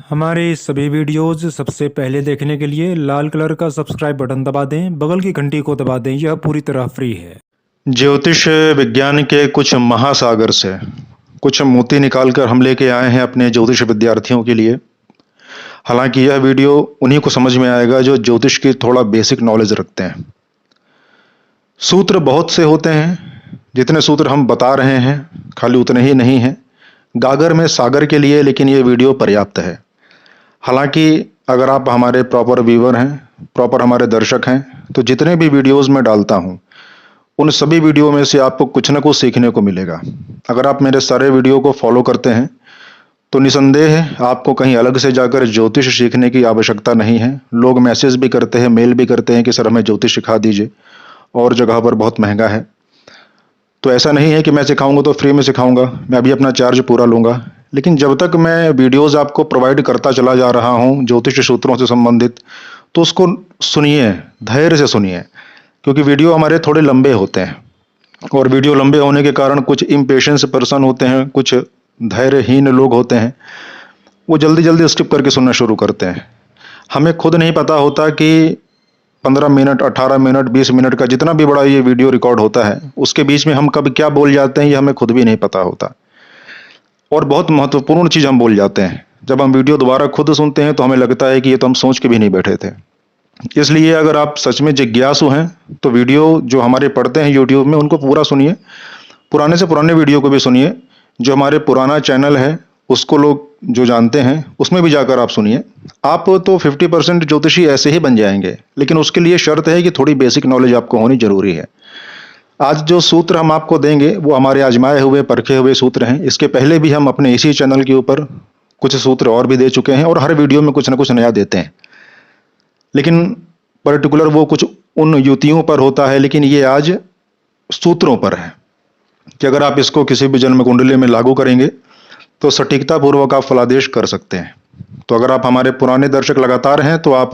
हमारे सभी वीडियोस सबसे पहले देखने के लिए लाल कलर का सब्सक्राइब बटन दबा दें, बगल की घंटी को दबा दें। यह पूरी तरह फ्री है। ज्योतिष विज्ञान के कुछ महासागर से कुछ मोती निकालकर हम लेके आए हैं अपने ज्योतिष विद्यार्थियों के लिए। हालांकि यह वीडियो उन्हीं को समझ में आएगा जो ज्योतिष की थोड़ा बेसिक नॉलेज रखते हैं। सूत्र बहुत से होते हैं, जितने सूत्र हम बता रहे हैं खाली उतने ही नहीं हैं। गागर में सागर के लिए लेकिन ये वीडियो पर्याप्त है। हालांकि अगर आप हमारे प्रॉपर व्यूवर हैं, प्रॉपर हमारे दर्शक हैं, तो जितने भी वीडियोस मैं डालता हूं उन सभी वीडियो में से आपको कुछ न कुछ सीखने को मिलेगा। अगर आप मेरे सारे वीडियो को फॉलो करते हैं तो निसंदेह आपको कहीं अलग से जाकर ज्योतिष सीखने की आवश्यकता नहीं है। लोग मैसेज भी करते हैं, मेल भी करते हैं कि सर हमें ज्योतिष सिखा दीजिए, और जगह पर बहुत महंगा है। तो ऐसा नहीं है कि मैं सिखाऊंगा तो फ्री में सिखाऊंगा, मैं भी अपना चार्ज पूरा लूंगा। लेकिन जब तक मैं वीडियोस आपको प्रोवाइड करता चला जा रहा हूं ज्योतिष सूत्रों से संबंधित, तो उसको सुनिए, धैर्य से सुनिए, क्योंकि वीडियो हमारे थोड़े लंबे होते हैं और वीडियो लंबे होने के कारण कुछ इम्पेशेंस पर्सन होते हैं, कुछ धैर्यहीन लोग होते हैं, वो जल्दी जल्दी स्किप करके सुनना शुरू करते हैं। हमें खुद नहीं पता होता कि 15 मिनट, 18 मिनट, 20 मिनट का जितना भी बड़ा ये वीडियो रिकॉर्ड होता है उसके बीच में हम कब क्या बोल जाते हैं ये हमें खुद भी नहीं पता होता। और बहुत महत्वपूर्ण चीज़ हम बोल जाते हैं, जब हम वीडियो दोबारा खुद सुनते हैं तो हमें लगता है कि ये तो हम सोच के भी नहीं बैठे थे। इसलिए अगर आप सच में जिज्ञासु हैं तो वीडियो जो हमारे पढ़ते हैं यूट्यूब में उनको पूरा सुनिए, पुराने से पुराने वीडियो को भी सुनिए। जो हमारे पुराना चैनल है उसको लोग जो जानते हैं उसमें भी जाकर आप सुनिए। आप तो 50% ज्योतिषी ऐसे ही बन जाएंगे, लेकिन उसके लिए शर्त है कि थोड़ी बेसिक नॉलेज आपको होनी जरूरी है। आज जो सूत्र हम आपको देंगे वो हमारे आजमाए हुए परखे हुए सूत्र हैं। इसके पहले भी हम अपने इसी चैनल के ऊपर कुछ सूत्र और भी दे चुके हैं और हर वीडियो में कुछ ना कुछ नया देते हैं, लेकिन पर्टिकुलर वो कुछ उन युतियों पर होता है। लेकिन ये आज सूत्रों पर है कि अगर आप इसको किसी भी जन्म कुंडली में लागू करेंगे तो सटीकता पूर्वक आप फलादेश कर सकते हैं। तो अगर आप हमारे पुराने दर्शक लगातार हैं तो आप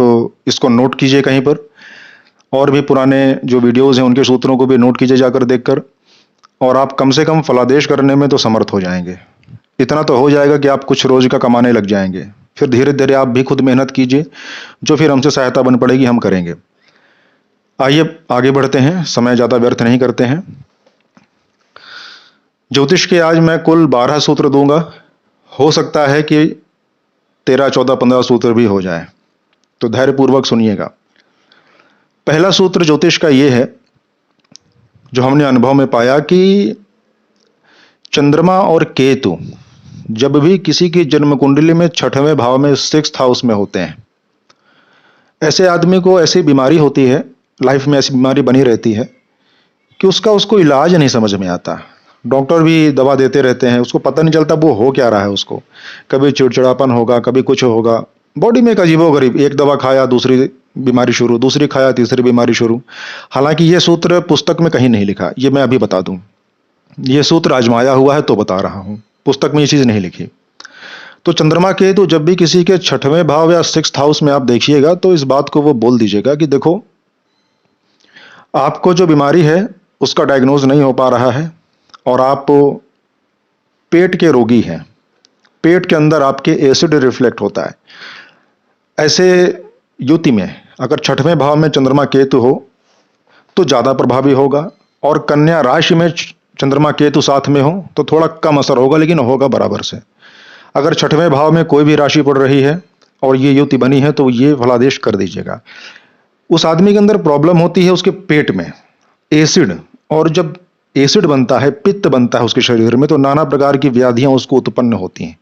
इसको नोट कीजिए कहीं पर, और भी पुराने जो वीडियोस हैं उनके सूत्रों को भी नोट कीजिए जाकर देखकर, और आप कम से कम फलादेश करने में तो समर्थ हो जाएंगे। इतना तो हो जाएगा कि आप कुछ रोज का कमाने लग जाएंगे। फिर धीरे धीरे आप भी खुद मेहनत कीजिए, जो फिर हमसे सहायता बन पड़ेगी हम करेंगे। आइए आगे बढ़ते हैं, समय ज्यादा व्यर्थ नहीं करते हैं। ज्योतिष के आज मैं कुल 12 सूत्र दूंगा। हो सकता है कि 13, 14, 15 सूत्र भी हो जाए, तो धैर्यपूर्वक सुनिएगा। पहला सूत्र ज्योतिष का यह है, जो हमने अनुभव में पाया कि चंद्रमा और केतु जब भी किसी की जन्म कुंडली में 6वें भाव में 6th हाउस में होते हैं, ऐसे आदमी को ऐसी बीमारी होती है, लाइफ में ऐसी बीमारी बनी रहती है कि उसको इलाज नहीं समझ में आता। डॉक्टर भी दवा देते रहते हैं, उसको पता नहीं चलता वो हो क्या रहा है। उसको कभी चिड़चिड़ापन होगा, कभी कुछ होगा, बॉडी में एक अजीबोगरीब, एक दवा खाया दूसरी बीमारी शुरू, दूसरी खाया तीसरी बीमारी शुरू। हालांकि ये सूत्र पुस्तक में कहीं नहीं लिखा, ये मैं अभी बता दूं। ये सूत्र आजमाया हुआ है तो बता रहा हूं, पुस्तक में ये चीज नहीं लिखी। तो चंद्रमा केतु जब भी किसी के 6वें भाव या 6th हाउस में आप देखिएगा तो इस बात को वो बोल दीजिएगा कि देखो, आपको जो बीमारी है उसका डायग्नोज नहीं हो पा रहा है और आप पेट के रोगी हैं। पेट के अंदर आपके एसिड रिफ्लेक्ट होता है। ऐसे युति में अगर 6वें भाव में चंद्रमा केतु हो तो ज्यादा प्रभावी होगा, और कन्या राशि में चंद्रमा केतु साथ में हो तो थोड़ा कम असर होगा, लेकिन होगा बराबर से। अगर 6वें भाव में कोई भी राशि पड़ रही है और ये युति बनी है तो ये फलादेश कर दीजिएगा। उस आदमी के अंदर प्रॉब्लम होती है उसके पेट में एसिड, और जब एसिड बनता है, पित्त बनता है उसके शरीर में, तो नाना प्रकार की व्याधियां उसको उत्पन्न होती हैं।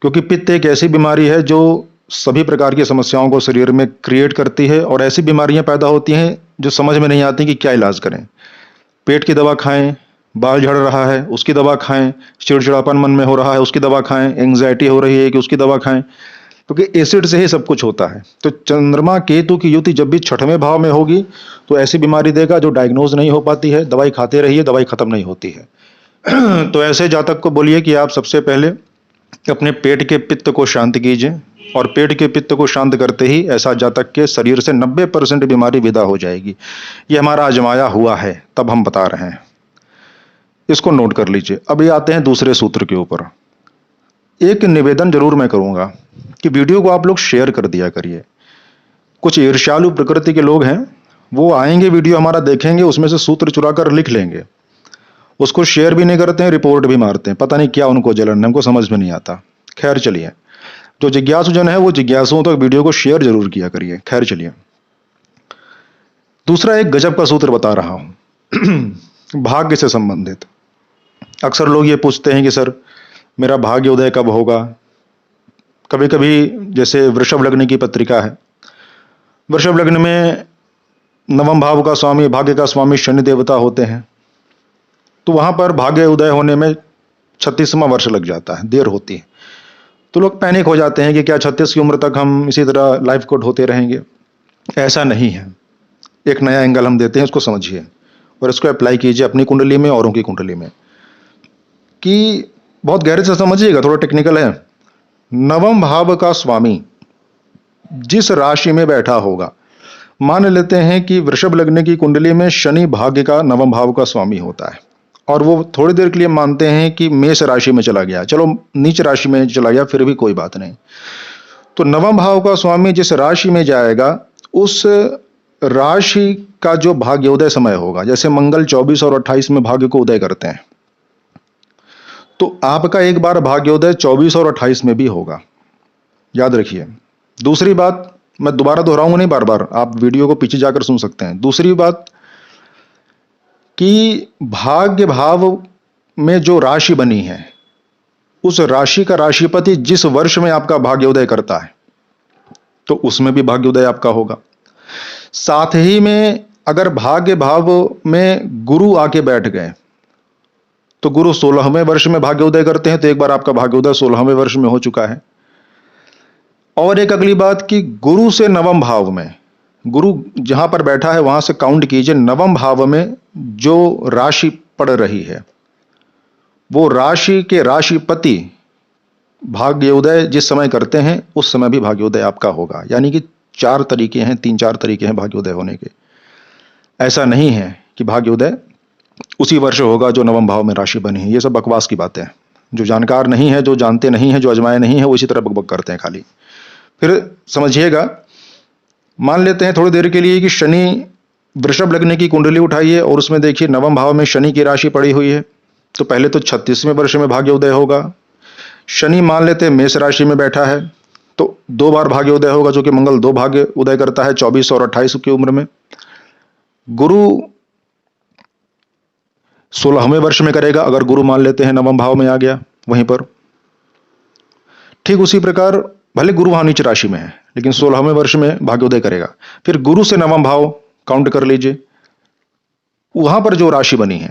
क्योंकि पित्त एक ऐसी बीमारी है जो सभी प्रकार की समस्याओं को शरीर में क्रिएट करती है, और ऐसी बीमारियां पैदा होती हैं जो समझ में नहीं आती कि क्या इलाज करें। पेट की दवा खाएं, बाल झड़ रहा है उसकी दवा खाएं, चिड़चिड़ापन मन में हो रहा है उसकी दवा खाएं, एंग्जाइटी हो रही है कि उसकी दवा खाएं, क्योंकि एसिड से ही सब कुछ होता है। तो चंद्रमा केतु की युति जब भी 6वें भाव में होगी तो ऐसी बीमारी देगा जो डायग्नोज नहीं हो पाती है। दवाई खाते रहिए, दवाई खत्म नहीं होती है। तो ऐसे जातक को बोलिए कि आप सबसे पहले अपने पेट के पित्त को शांत कीजिए, और पेट के पित्त को शांत करते ही ऐसा जातक के शरीर से 90% बीमारी विदा हो जाएगी। ये हमारा आजमाया हुआ है, तब हम बता रहे हैं। इसको नोट कर लीजिए। अभी आते हैं दूसरे सूत्र के ऊपर। एक निवेदन जरूर मैं करूंगा कि वीडियो को आप लोग शेयर कर दिया करिए। कुछ ईर्ष्यालु प्रकृति के लोग हैं, वो आएंगे वीडियो हमारा देखेंगे, उसमें से सूत्र चुरा कर लिख लेंगे, उसको शेयर भी नहीं करते हैं, रिपोर्ट भी मारते हैं। पता नहीं क्या उनको जलन है, हमको समझ में नहीं आता। खैर चलिए, जो जिज्ञासु जन है वो जिज्ञासुओं तक वीडियो को शेयर जरूर किया करिए। खैर चलिए, दूसरा एक गजब का सूत्र बता रहा हूं भाग्य से संबंधित। अक्सर लोग ये पूछते हैं कि सर मेरा भाग्य उदय कब होगा। कभी कभी जैसे वृषभ लग्न की पत्रिका है, वृषभ लग्न में नवम भाव का स्वामी, भाग्य का स्वामी शनि देवता होते हैं, तो वहां पर भाग्य उदय होने में 36वां वर्ष लग जाता है, देर होती है। तो लोग पैनिक हो जाते हैं कि क्या 36 की उम्र तक हम इसी तरह लाइफ कोट होते रहेंगे। ऐसा नहीं है, एक नया एंगल हम देते हैं, इसको समझिए और इसको अप्लाई कीजिए अपनी कुंडली में, औरों की कुंडली में, कि बहुत गहरे से समझिएगा, थोड़ा टेक्निकल है। नवम भाव का स्वामी जिस राशि में बैठा होगा, मान लेते हैं कि वृषभ लग्न की कुंडली में शनि भाग्य का नवम भाव का स्वामी होता है, और वो थोड़ी देर के लिए मानते हैं कि मेष राशि में चला गया, चलो नीच राशि में चला गया, फिर भी कोई बात नहीं। तो नवम भाव का स्वामी जिस राशि में जाएगा, उस राशि का जो भाग्योदय समय होगा, जैसे मंगल 24 और 28 में भाग्य को उदय करते हैं, तो आपका एक बार भाग्योदय 24 और 28 में भी होगा, याद रखिए। दूसरी बात, मैं दोबारा दोहराऊंगा नहीं, बार बार आप वीडियो को पीछे जाकर सुन सकते हैं। दूसरी बात कि भाग्य भाव में जो राशि बनी है, उस राशि का राशिपति जिस वर्ष में आपका भाग्योदय करता है, तो उसमें भी भाग्योदय आपका होगा। साथ ही में अगर भाग्य भाव में गुरु आके बैठ गए, तो गुरु 16वें वर्ष में भाग्योदय करते हैं, तो एक बार आपका भाग्योदय 16वें वर्ष में हो चुका है। और एक अगली बात कि गुरु से नवम भाव में, गुरु जहां पर बैठा है वहां से काउंट कीजिए, नवम भाव में जो राशि पड़ रही है, वो राशि के राशिपति भाग्योदय जिस समय करते हैं, उस समय भी भाग्योदय आपका होगा। यानी कि 4 तरीके हैं, 3-4 तरीके हैं भाग्योदय होने के। ऐसा नहीं है कि भाग्योदय उसी वर्ष होगा जो नवम भाव में राशि बनी है। ये सब बकवास की बातें हैं। जो जानकार नहीं है, जो जानते नहीं है, जो अजमाए नहीं है, वो इसी तरह बकबक करते हैं खाली। फिर समझिएगा, मान लेते हैं थोड़ी देर के लिए कि शनि, वृषभ लग्न की कुंडली उठाइए और उसमें देखिए नवम भाव में शनि की राशि पड़ी हुई है, तो पहले तो 36वें वर्ष में भाग्योदय होगा। शनि मान लेते हैं मेष राशि में बैठा है, तो 2 बार भाग्योदय होगा, जो कि मंगल 2 भाग्य उदय करता है 24 और 28 की उम्र में। गुरु 16वें वर्ष में करेगा, अगर गुरु मान लेते हैं नवम भाव में आ गया वहीं पर। ठीक उसी प्रकार भले गुरु वहां नीच राशि में है, लेकिन 16वें वर्ष में भाग्योदय करेगा। फिर गुरु से नवम भाव काउंट कर लीजिए, वहां पर जो राशि बनी है,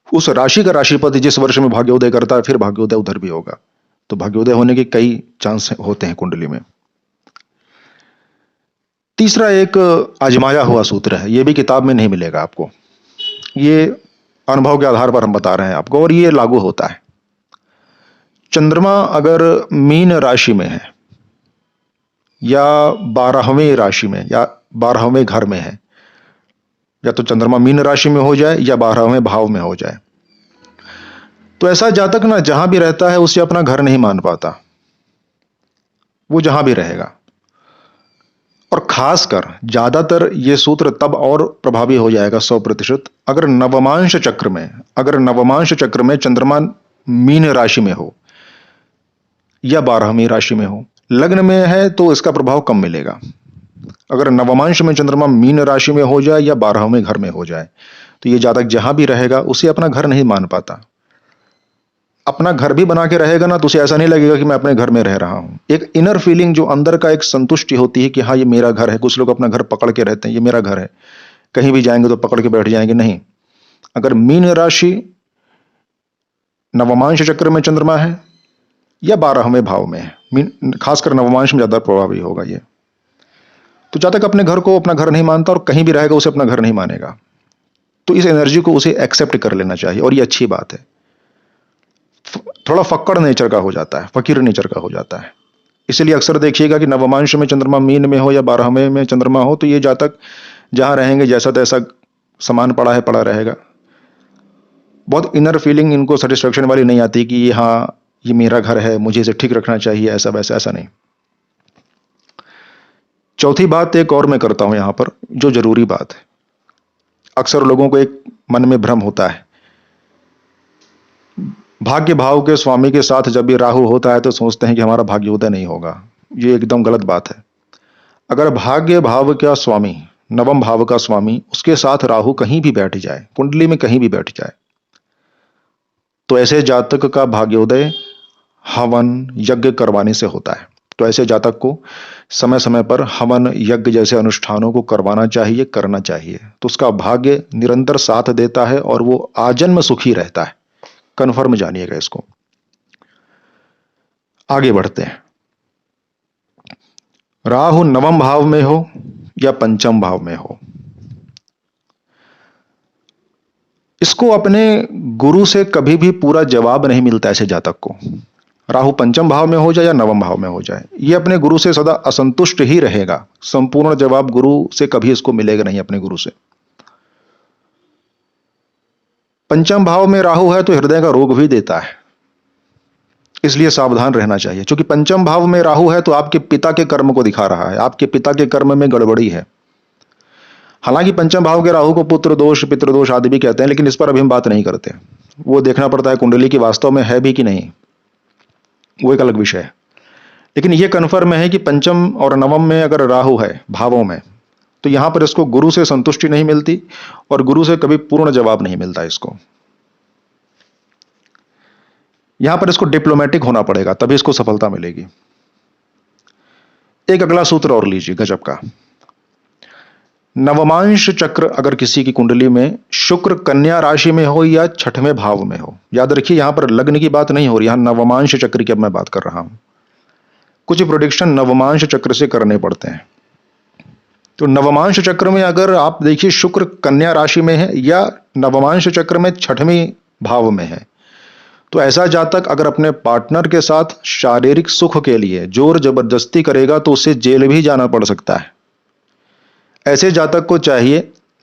उस राशि का राशिपति जिस वर्ष में भाग्योदय करता है, फिर भाग्योदय उधर भी होगा। तो भाग्योदय होने के कई चांस होते हैं कुंडली में। तीसरा एक आजमाया हुआ सूत्र है, यह भी किताब में नहीं मिलेगा आपको, ये अनुभव के आधार पर हम बता रहे हैं आपको, और ये लागू होता है। चंद्रमा अगर मीन राशि में है, या 12वें राशि में, या 12वें घर में है, या तो चंद्रमा मीन राशि में हो जाए या 12वें भाव में हो जाए, तो ऐसा जातक ना जहां भी रहता है उसे अपना घर नहीं मान पाता, वो जहां भी रहेगा। और खासकर ज्यादातर ये सूत्र तब और प्रभावी हो जाएगा 100%, अगर नवमांश चक्र में चंद्रमा मीन राशि में हो या 12वीं राशि में हो। लग्न में है तो इसका प्रभाव कम मिलेगा। अगर नवमांश में चंद्रमा मीन राशि में हो जाए या 12वें घर में हो जाए, तो ये जातक जहां भी रहेगा उसे अपना घर नहीं मान पाता। अपना घर भी बना के रहेगा ना, तो उसे ऐसा नहीं लगेगा कि मैं अपने घर में रह रहा हूं। एक इनर फीलिंग, जो अंदर का एक संतुष्टि होती है कि हाँ ये मेरा घर है। कुछ लोग अपना घर पकड़ के रहते हैं, ये मेरा घर है, कहीं भी जाएंगे तो पकड़ के बैठ जाएंगे। नहीं, अगर मीन राशि नवमांश चक्र में चंद्रमा है या 12वें भाव में है, खासकर नवमांश में ज्यादा प्रभावी होगा ये, तो जब तक अपने घर को अपना घर नहीं मानता और कहीं भी रहेगा उसे अपना घर नहीं मानेगा, तो इस एनर्जी को उसे एक्सेप्ट कर लेना चाहिए। और ये अच्छी बात है। थोड़ा फक्कड़ नेचर का हो जाता है, फकीर नेचर का हो जाता है। इसलिए अक्सर देखिएगा कि नवमांश में चंद्रमा मीन में हो या 12वें में चंद्रमा हो, तो ये जातक जहां रहेंगे जैसा तैसा सामान पड़ा है पड़ा रहेगा। बहुत इनर फीलिंग इनको सेटिस्फेक्शन वाली नहीं आती कि हाँ ये मेरा घर है, मुझे इसे ठीक रखना चाहिए, ऐसा वैसा, ऐसा नहीं। चौथी बात एक और मैं करता हूं यहां पर, जो जरूरी बात है। अक्सर लोगों को एक मन में भ्रम होता है, भाग्य भाव के स्वामी के साथ जब भी राहु होता है तो सोचते हैं कि हमारा भाग्योदय नहीं होगा। ये एकदम गलत बात है। अगर भाग्य भाव का स्वामी, नवम भाव का स्वामी, उसके साथ राहु कहीं भी बैठ जाए, कुंडली में कहीं भी बैठ जाए, तो ऐसे जातक का भाग्योदय हवन यज्ञ करवाने से होता है। तो ऐसे जातक को समय समय पर हवन यज्ञ जैसे अनुष्ठानों को करवाना चाहिए, करना चाहिए। तो उसका भाग्य निरंतर साथ देता है और वो आजन्म सुखी रहता है। कन्फर्म जानिएगा इसको। आगे बढ़ते हैं। राहु नवम भाव में हो या पंचम भाव में हो, इसको अपने गुरु से कभी भी पूरा जवाब नहीं मिलता ऐसे जातक को। राहु पंचम भाव में हो जाए या नवम भाव में हो जाए, ये अपने गुरु से सदा असंतुष्ट ही रहेगा। संपूर्ण जवाब गुरु से कभी इसको मिलेगा नहीं, अपने गुरु से। पंचम भाव में राहु है तो हृदय का रोग भी देता है, इसलिए सावधान रहना चाहिए। क्योंकि पंचम भाव में राहु है तो आपके पिता के कर्म को दिखा रहा है, आपके पिता के कर्म में गड़बड़ी है। हालांकि पंचम भाव के राहु को पुत्र दोष, पितृदोष आदि भी कहते हैं, लेकिन इस पर अभी हम बात नहीं करते। वो देखना पड़ता है कुंडली की वास्तव में है भी कि नहीं, वो एक अलग विषय है। लेकिन यह कन्फर्म है कि पंचम और नवम में अगर राहु है भावों में, तो यहां पर इसको गुरु से संतुष्टि नहीं मिलती और गुरु से कभी पूर्ण जवाब नहीं मिलता इसको। यहां पर इसको डिप्लोमेटिक होना पड़ेगा, तभी इसको सफलता मिलेगी। एक अगला सूत्र और लीजिए, गजब का। नवमांश चक्र अगर किसी की कुंडली में शुक्र कन्या राशि में हो या छठवें भाव में हो, याद रखिए यहां पर लग्न की बात नहीं हो रही, यहां नवमांश चक्र की अब मैं बात कर रहा हूं। कुछ प्रोडिक्शन नवमांश चक्र से करने पड़ते हैं। तो नवमांश चक्र में अगर आप देखिए शुक्र कन्या राशि में है या नवमांश चक्र में छठवें भाव में है, तो ऐसा जातक अगर अपने पार्टनर के साथ शारीरिक सुख के लिए जोर जबरदस्ती करेगा तो उसे जेल भी जाना पड़ सकता है। ऐसे जातक को चाहिए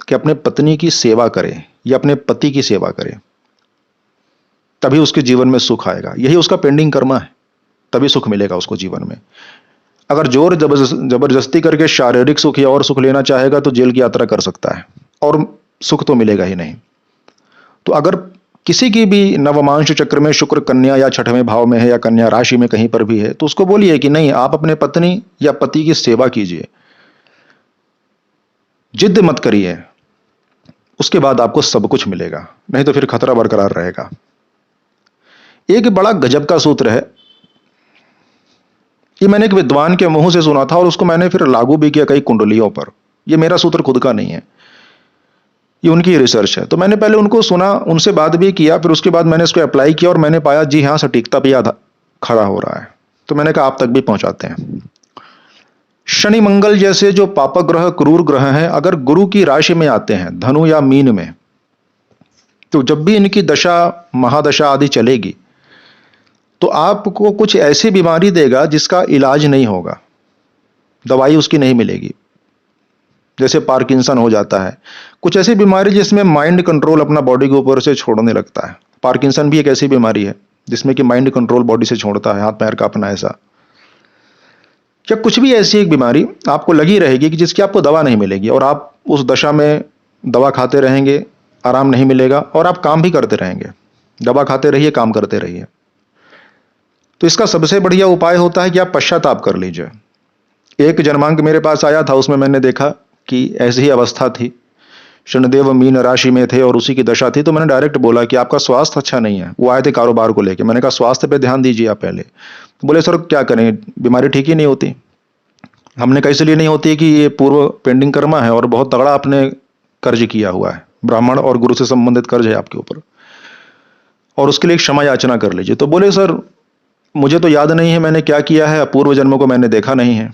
कि अपने पत्नी की सेवा करे या अपने पति की सेवा करे, तभी उसके जीवन में सुख आएगा। यही उसका पेंडिंग कर्म है, तभी सुख मिलेगा उसको जीवन में। अगर जोर जबरदस्ती करके शारीरिक सुख या और सुख लेना चाहेगा तो जेल की यात्रा कर सकता है और सुख तो मिलेगा ही नहीं। तो अगर किसी की भी नवमांश चक्र में शुक्र कन्या या छठवें भाव में है या कन्या राशि में कहीं पर भी है, तो उसको बोलिए कि नहीं, आप अपने पत्नी या पति की सेवा कीजिए, जिद मत करिए, उसके बाद आपको सब कुछ मिलेगा, नहीं तो फिर खतरा बरकरार रहेगा। एक बड़ा गजब का सूत्र है, ये मैंने एक विद्वान के मुंह से सुना था और उसको मैंने फिर लागू भी किया कई कुंडलियों पर। ये मेरा सूत्र खुद का नहीं है, ये उनकी रिसर्च है। तो मैंने पहले उनको सुना, उनसे बात भी किया, फिर उसके बाद मैंने इसको अप्लाई किया और मैंने पाया जी हाँ, सटीकता पे खड़ा हो रहा है। तो मैंने कहा आप तक भी पहुंचाते हैं। शनि मंगल जैसे जो पापक ग्रह, क्रूर ग्रह हैं, अगर गुरु की राशि में आते हैं धनु या मीन में, तो जब भी इनकी दशा महादशा आदि चलेगी तो आपको कुछ ऐसी बीमारी देगा जिसका इलाज नहीं होगा, दवाई उसकी नहीं मिलेगी। जैसे पार्किंसन हो जाता है, कुछ ऐसी बीमारी जिसमें माइंड कंट्रोल अपना बॉडी के ऊपर से छोड़ने लगता है। पार्किंसन भी एक ऐसी बीमारी है जिसमें कि माइंड कंट्रोल बॉडी से छोड़ता है, हाथ पैर का अपना ऐसा। या कुछ भी ऐसी एक बीमारी आपको लगी रहेगी कि जिसकी आपको दवा नहीं मिलेगी और आप उस दशा में दवा खाते रहेंगे, आराम नहीं मिलेगा और आप काम भी करते रहेंगे। दवा खाते रहिए, काम करते रहिए। तो इसका सबसे बढ़िया उपाय होता है कि आप पश्चाताप कर लीजिए। एक जन्मांक मेरे पास आया था, उसमें मैंने देखा कि ऐसी ही अवस्था थी, शनिदेव मीन राशि में थे और उसी की दशा थी। तो मैंने डायरेक्ट बोला कि आपका स्वास्थ्य अच्छा नहीं है। वो आए थे कारोबार को लेके, मैंने कहा स्वास्थ्य पे ध्यान दीजिए आप पहले। तो बोले सर क्या करें, बीमारी ठीक ही नहीं होती। हमने कहा इसलिए नहीं होती कि ये पूर्व पेंडिंग कर्मा है और बहुत तगड़ा आपने कर्ज किया हुआ है, ब्राह्मण और गुरु से संबंधित कर्ज है आपके ऊपर, और उसके लिए क्षमा याचना कर लीजिए। तो बोले सर मुझे तो याद नहीं है मैंने क्या किया है, पूर्व जन्मों को मैंने देखा नहीं है,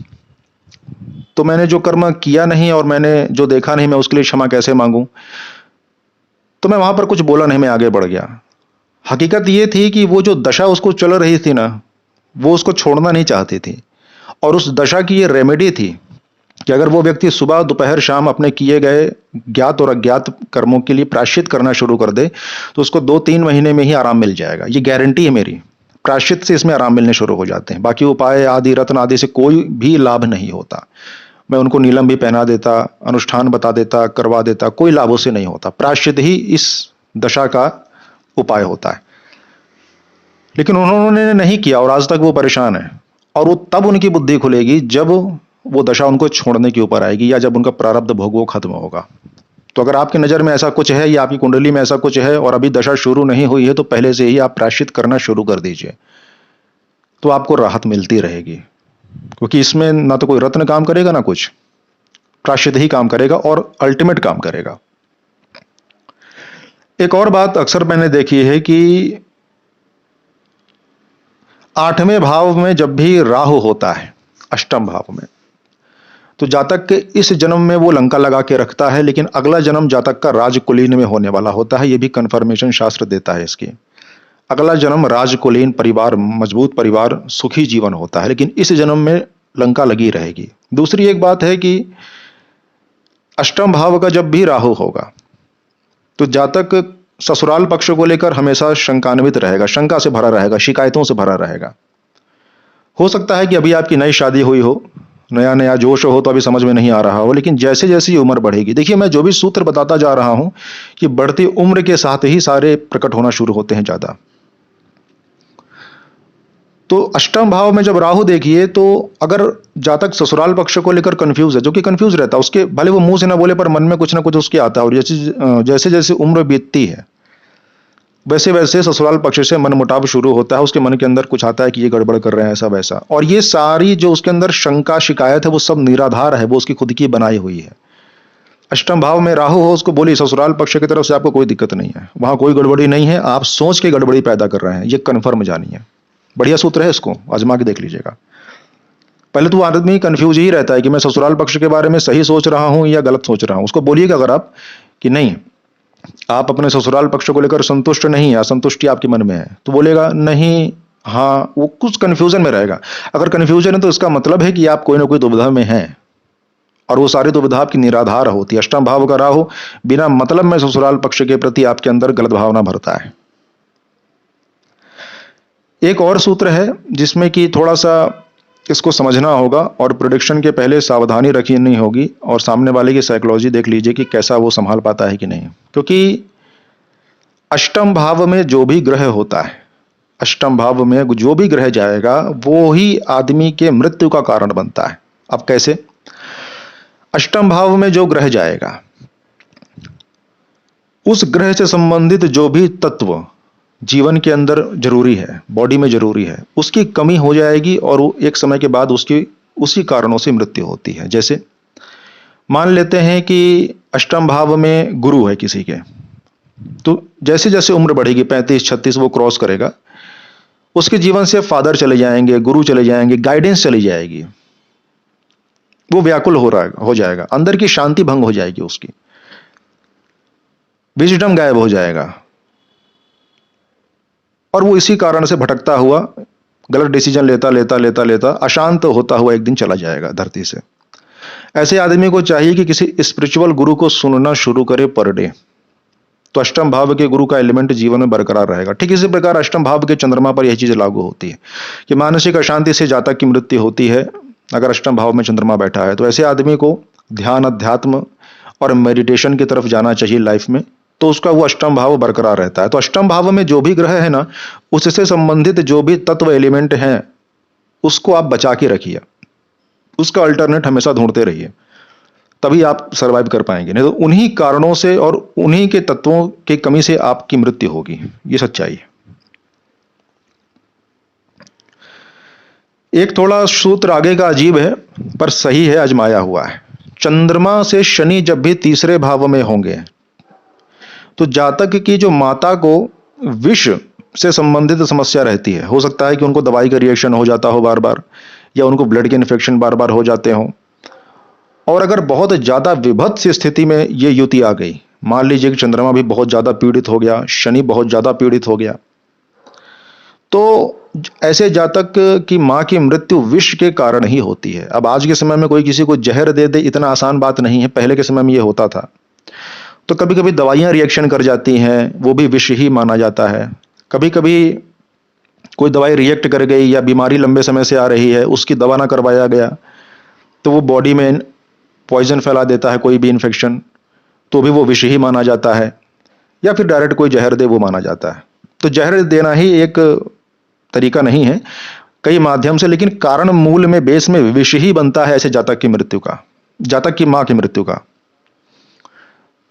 तो मैंने जो कर्म किया नहीं और मैंने जो देखा नहीं, मैं उसके लिए क्षमा कैसे मांगूं। तो मैं वहां पर कुछ बोला नहीं, मैं आगे बढ़ गया। हकीकत ये थी कि वो जो दशा उसको चल रही थी ना, वो उसको छोड़ना नहीं चाहती थी और उस दशा की ये रेमेडी थी कि अगर वो व्यक्ति सुबह दोपहर शाम अपने किए गए ज्ञात और अज्ञात कर्मों के लिए प्रायश्चित करना शुरू कर दे तो उसको 2-3 महीने में ही आराम मिल जाएगा। ये गारंटी है मेरी। प्रायश्चित से इसमें आराम मिलने शुरू हो जाते हैं, बाकी उपाय आदि रत्न आदि से कोई भी लाभ नहीं होता। मैं उनको नीलम भी पहना देता, अनुष्ठान बता देता, करवा देता, कोई लाभ उससे नहीं होता। प्रायश्चित ही इस दशा का उपाय होता है। लेकिन उन्होंने नहीं किया और आज तक वो परेशान है। और वो तब उनकी बुद्धि खुलेगी जब वो दशा उनको छोड़ने के ऊपर आएगी, या जब उनका प्रारब्ध भोग वो खत्म होगा। तो अगर आपकी नज़र में ऐसा कुछ है या आपकी कुंडली में ऐसा कुछ है और अभी दशा शुरू नहीं हुई है, तो पहले से ही आप प्रायश्चित करना शुरू कर दीजिए, तो आपको राहत मिलती रहेगी। क्योंकि इसमें ना तो कोई रत्न काम करेगा ना कुछ, प्रायश्चित ही काम करेगा और अल्टीमेट काम करेगा। एक और बात अक्सर मैंने देखी है कि 8वें भाव में जब भी राहु होता है, अष्टम भाव में, तो जातक के इस जन्म में वो लंका लगा के रखता है, लेकिन अगला जन्म जातक का राजकुलीन में होने वाला होता है। ये भी कन्फर्मेशन शास्त्र देता है इसकी। अगला जन्म राजकुलीन परिवार, मजबूत परिवार, सुखी जीवन होता है, लेकिन इस जन्म में लंका लगी रहेगी। दूसरी एक बात है कि अष्टम भाव का जब भी राहु होगा तो जातक ससुराल पक्ष को लेकर हमेशा शंकान्वित रहेगा, शंका से भरा रहेगा, शिकायतों से भरा रहेगा। हो सकता है कि अभी आपकी नई शादी हुई हो, नया नया जोश हो, तो अभी समझ में नहीं आ रहा हो, लेकिन जैसे जैसे उम्र बढ़ेगी, देखिए मैं जो भी सूत्र बताता जा रहा हूं कि बढ़ती उम्र के साथ ही सारे प्रकट होना शुरू होते हैं ज्यादा। तो अष्टम भाव में जब राहु देखिए, तो अगर जातक ससुराल पक्ष को लेकर कंफ्यूज है, जो कि कंफ्यूज रहता है, उसके भले वो मुंह से ना बोले पर मन में कुछ ना कुछ उसके आता है, और जैसे जैसे उम्र बीतती है वैसे वैसे ससुराल पक्ष से मन मुटाव शुरू होता है। उसके मन के अंदर कुछ आता है कि ये गड़बड़ कर रहे हैं, ऐसा वैसा, और ये सारी जो उसके अंदर शंका शिकायत है वो सब निराधार है, वो उसकी खुद की बनाई हुई है। अष्टम भाव में राहु हो, उसको बोली ससुराल पक्ष की तरफ से आपको कोई दिक्कत नहीं है, वहां कोई गड़बड़ी नहीं है, आप सोच के गड़बड़ी पैदा कर रहे हैं, ये कन्फर्म जानिए। बढ़िया सूत्र है, इसको आजमा के देख लीजिएगा। पहले तो आदमी कंफ्यूज ही रहता है कि मैं ससुराल पक्ष के बारे में सही सोच रहा हूं या गलत सोच रहा हूं। उसको बोलिएगा अगर आप कि नहीं, आप अपने ससुराल पक्ष को लेकर संतुष्ट नहीं है, असंतुष्टि आपके मन में है, तो बोलेगा नहीं, हाँ, वो कुछ कंफ्यूजन में रहेगा। अगर कंफ्यूजन है तो इसका मतलब है कि आप कोई ना कोई दुविधा में हैं, और वो सारी दुविधा आपकी निराधार होती है। अष्टम भाव का राहु बिना मतलब में ससुराल पक्ष के प्रति आपके अंदर गलत भावना भरता है। एक और सूत्र है जिसमें कि थोड़ा सा इसको समझना होगा और प्रेडिक्शन के पहले सावधानी रखनी होगी, और सामने वाले की साइकोलॉजी देख लीजिए कि कैसा वो संभाल पाता है कि नहीं। क्योंकि अष्टम भाव में जो भी ग्रह होता है, अष्टम भाव में जो भी ग्रह जाएगा वो ही आदमी के मृत्यु का कारण बनता है। अब कैसे? अष्टम भाव में जो ग्रह जाएगा, उस ग्रह से संबंधित जो भी तत्व जीवन के अंदर जरूरी है, बॉडी में जरूरी है, उसकी कमी हो जाएगी और वो एक समय के बाद उसकी उसी कारणों से मृत्यु होती है। जैसे मान लेते हैं कि अष्टम भाव में गुरु है किसी के, तो जैसे जैसे उम्र बढ़ेगी, 35-36 वो क्रॉस करेगा, उसके जीवन से फादर चले जाएंगे, गुरु चले जाएंगे, गाइडेंस चली जाएगी, वो व्याकुल हो जाएगा, अंदर की शांति भंग हो जाएगी, उसकी विजडम गायब हो जाएगा, और वो इसी कारण से भटकता हुआ गलत डिसीजन लेता लेता लेता लेता अशांत होता हुआ एक दिन चला जाएगा धरती से। ऐसे आदमी को चाहिए कि किसी स्पिरिचुअल गुरु को सुनना शुरू करे पर डे, तो अष्टम भाव के गुरु का एलिमेंट जीवन में बरकरार रहेगा। ठीक इसी प्रकार अष्टम भाव के चंद्रमा पर यह चीज लागू होती है कि मानसिक अशांति से जातक की मृत्यु होती है अगर अष्टम भाव में चंद्रमा बैठा है। तो ऐसे आदमी को ध्यान, अध्यात्म और मेडिटेशन की तरफ जाना चाहिए लाइफ में, तो उसका वो अष्टम भाव बरकरार रहता है। तो अष्टम भाव में जो भी ग्रह है ना, उससे संबंधित जो भी तत्व एलिमेंट हैं, उसको आप बचा के रखिए, उसका अल्टरनेट हमेशा ढूंढते रहिए, तभी आप सरवाइव कर पाएंगे। नहीं तो उन्हीं कारणों से और उन्हीं के तत्वों की कमी से आपकी मृत्यु होगी, ये सच्चाई है। एक थोड़ा सूत्र आगे का अजीब है पर सही है, आजमाया हुआ है। चंद्रमा से शनि जब भी तीसरे भाव में होंगे तो जातक की जो माता को विष से संबंधित समस्या रहती है, हो सकता है कि उनको दवाई का रिएक्शन हो जाता हो बार बार, या उनको ब्लड के इन्फेक्शन बार बार हो जाते हो। और अगर बहुत ज्यादा विभत्स स्थिति में ये युति आ गई, मान लीजिए कि चंद्रमा भी बहुत ज्यादा पीड़ित हो गया, शनि बहुत ज्यादा पीड़ित हो गया, तो ऐसे जातक की मां की मृत्यु विष के कारण ही होती है। अब आज के समय में कोई किसी को जहर दे दे इतना आसान बात नहीं है, पहले के समय में ये होता था। तो कभी कभी दवाइयां रिएक्शन कर जाती हैं, वो भी विष ही माना जाता है। कभी कभी कोई दवाई रिएक्ट कर गई या बीमारी लंबे समय से आ रही है, उसकी दवा ना करवाया गया तो वो बॉडी में पॉइजन फैला देता है कोई भी इन्फेक्शन, तो भी वो विष ही माना जाता है, या फिर डायरेक्ट कोई जहर दे वो माना जाता है। तो जहर देना ही एक तरीका नहीं है, कई माध्यम से, लेकिन कारण मूल में बेस में विष ही बनता है ऐसे जातक की मृत्यु का, जातक की मां की मृत्यु का।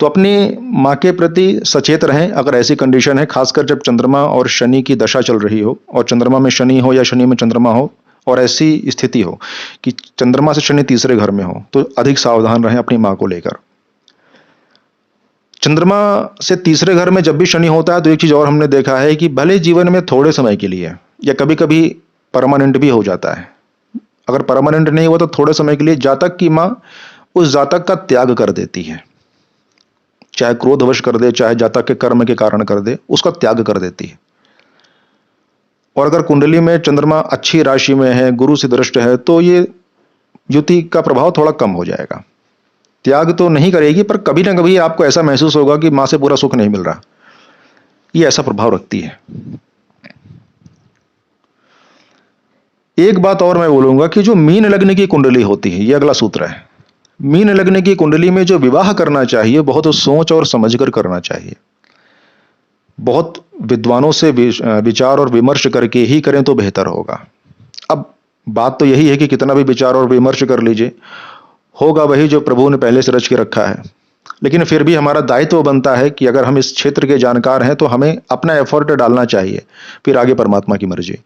तो अपनी मां के प्रति सचेत रहें अगर ऐसी कंडीशन है, खासकर जब चंद्रमा और शनि की दशा चल रही हो, और चंद्रमा में शनि हो या शनि में चंद्रमा हो, और ऐसी स्थिति हो कि चंद्रमा से शनि तीसरे घर में हो, तो अधिक सावधान रहें अपनी मां को लेकर। चंद्रमा से तीसरे घर में जब भी शनि होता है तो एक चीज और हमने देखा है कि भले जीवन में थोड़े समय के लिए या कभी कभी परमानेंट भी हो जाता है, अगर परमानेंट नहीं हुआ तो थोड़े समय के लिए जातक की मां उस जातक का त्याग कर देती है, चाहे क्रोधवश कर दे, चाहे जातक के कर्म के कारण कर दे, उसका त्याग कर देती है। और अगर कुंडली में चंद्रमा अच्छी राशि में है, गुरु से दृष्ट है, तो ये युति का प्रभाव थोड़ा कम हो जाएगा। त्याग तो नहीं करेगी, पर कभी ना कभी आपको ऐसा महसूस होगा कि मां से पूरा सुख नहीं मिल रहा, ये ऐसा प्रभाव रखती है। एक बात और मैं बोलूंगा कि जो मीन लग्न की कुंडली होती है, ये अगला सूत्र है, मीन लग्न की कुंडली में जो विवाह करना चाहिए बहुत सोच और समझकर करना चाहिए, बहुत विद्वानों से विचार और विमर्श करके ही करें तो बेहतर होगा। अब बात तो यही है कि कितना भी विचार और विमर्श कर लीजिए, होगा वही जो प्रभु ने पहले से रच के रखा है, लेकिन फिर भी हमारा दायित्व बनता है कि अगर हम इस क्षेत्र के जानकार हैं तो हमें अपना एफर्ट डालना चाहिए, फिर आगे परमात्मा की मर्जी।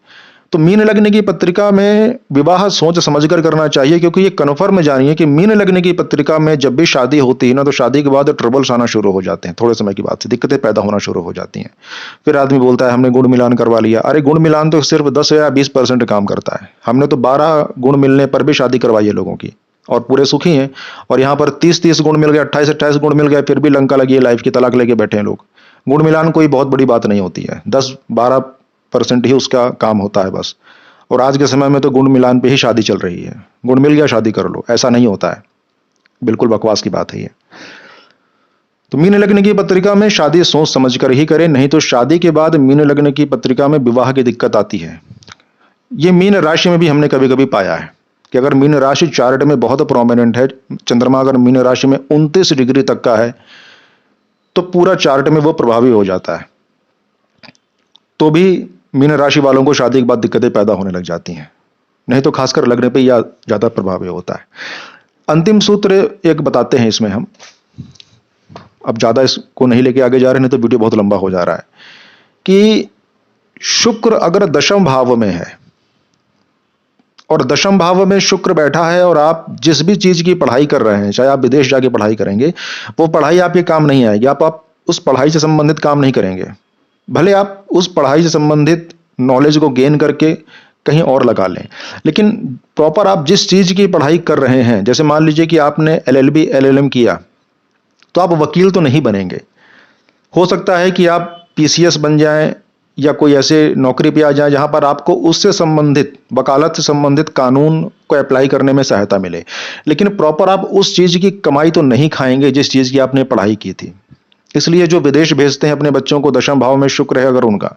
तो मीन लग्न की पत्रिका में विवाह सोच समझकर करना चाहिए, क्योंकि ये कन्फर्म जानिए कि मीन लग्न की पत्रिका में जब भी शादी होती है ना, तो शादी के बाद ट्रबल्स आना शुरू हो जाते हैं, थोड़े समय की बात से दिक्कतें पैदा होना शुरू हो जाती हैं। फिर आदमी बोलता है हमने गुण मिलान करवा लिया, अरे गुण मिलान तो सिर्फ 10 या 20% काम करता है, हमने तो 12 गुण मिलने पर भी शादी करवाई है लोगों की और पूरे सुखी हैं, और यहाँ पर 30 गुण मिल गए, 28 गुण मिल गए, फिर भी लंका लगी है लाइफ की, तलाक लेके बैठे हैं लोग। गुण मिलान कोई बहुत बड़ी बात नहीं होती है, 10-12% ही उसका काम होता है बस। और आज के समय में तो गुण मिलान पे ही शादी चल रही है, गुण मिल गया शादी कर लो, ऐसा नहीं होता है, बिल्कुल बकवास की बात है ये। तो मीन लग्न की पत्रिका में शादी सोच समझकर ही करें, नहीं तो शादी के बाद मीन लग्न की पत्रिका में विवाह की दिक्कत आती है। ये मीन राशि में भी हमने कभी कभी पाया है कि अगर मीन राशि चार्ट में बहुत प्रोमिनेंट है, चंद्रमा अगर मीन राशि में 29 डिग्री तक का है, तो पूरा चार्ट में वो प्रभावी हो जाता है, तो भी मीन राशि वालों को शादी के बाद दिक्कतें पैदा होने लग जाती हैं, नहीं तो खासकर लगने पे यह ज्यादा प्रभावी होता है। अंतिम सूत्र एक बताते हैं इसमें हम, अब ज्यादा इसको नहीं लेके आगे जा रहे, नहीं तो वीडियो बहुत लंबा हो जा रहा है, कि शुक्र अगर दशम भाव में है, और दशम भाव में शुक्र बैठा है, और आप जिस भी चीज की पढ़ाई कर रहे हैं, चाहे आप विदेश जाके पढ़ाई करेंगे, वो पढ़ाई आपके काम नहीं आएगी, आप उस पढ़ाई से संबंधित काम नहीं करेंगे, भले आप उस पढ़ाई से संबंधित नॉलेज को गेन करके कहीं और लगा लें, लेकिन प्रॉपर आप जिस चीज की पढ़ाई कर रहे हैं, जैसे मान लीजिए कि आपने LLB LLM किया, तो आप वकील तो नहीं बनेंगे, हो सकता है कि आप PCS बन जाएं या कोई ऐसे नौकरी पे आ जाए जहां पर आपको उससे संबंधित, वकालत से संबंधित कानून को अप्लाई करने में सहायता मिले, लेकिन प्रॉपर आप उस चीज की कमाई तो नहीं खाएंगे जिस चीज की आपने पढ़ाई की थी। इसलिए जो विदेश भेजते हैं अपने बच्चों को, दशम भाव में शुक्र है अगर उनका,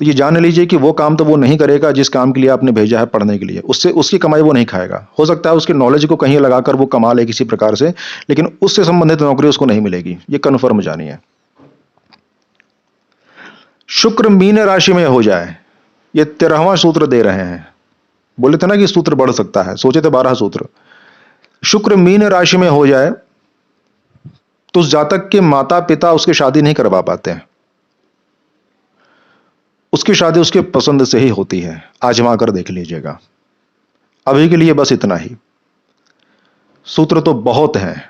तो ये जान लीजिए कि वो काम तो वो नहीं करेगा जिस काम के लिए आपने भेजा है पढ़ने के लिए, उससे उसकी कमाई वो नहीं खाएगा। हो सकता है उसके नॉलेज को कहीं लगाकर वो कमा ले किसी प्रकार से, लेकिन उससे संबंधित नौकरी उसको नहीं मिलेगी, ये कन्फर्म जानिए। शुक्र मीन राशि में हो जाए, ये 13वां सूत्र दे रहे हैं, बोले थे ना कि सूत्र बढ़ सकता है, सोचे थे 12 सूत्र। शुक्र मीन राशि में हो जाए तो उस जातक के माता पिता उसकी शादी नहीं करवा पाते हैं, उसकी शादी उसके पसंद से ही होती है, आजमा कर देख लीजिएगा। अभी के लिए बस इतना ही, सूत्र तो बहुत हैं,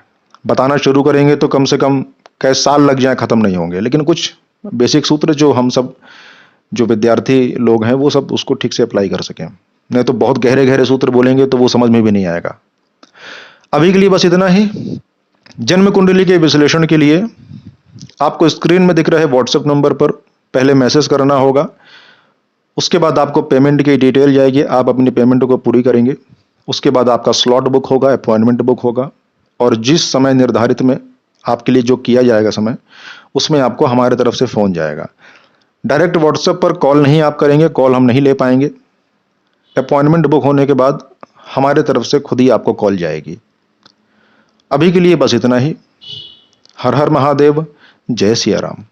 बताना शुरू करेंगे तो कम से कम कई साल लग जाए, खत्म नहीं होंगे, लेकिन कुछ बेसिक सूत्र जो हम सब जो विद्यार्थी लोग हैं वो सब उसको ठीक से अप्लाई कर सकें, नहीं तो बहुत गहरे गहरे सूत्र बोलेंगे तो वो समझ में भी नहीं आएगा। अभी के लिए बस इतना ही। जन्म कुंडली के विश्लेषण के लिए आपको स्क्रीन में दिख रहे व्हाट्सएप नंबर पर पहले मैसेज करना होगा, उसके बाद आपको पेमेंट की डिटेल जाएगी, आप अपनी पेमेंट को पूरी करेंगे, उसके बाद आपका स्लॉट बुक होगा, अपॉइंटमेंट बुक होगा, और जिस समय निर्धारित में आपके लिए जो किया जाएगा समय, उसमें आपको हमारे तरफ से फोन जाएगा। डायरेक्ट व्हाट्सएप पर कॉल नहीं आप करेंगे, कॉल हम नहीं ले पाएंगे। अपॉइंटमेंट बुक होने के बाद हमारे तरफ से खुद ही आपको कॉल जाएगी। अभी के लिए बस इतना ही। हर हर महादेव, जय सिया राम।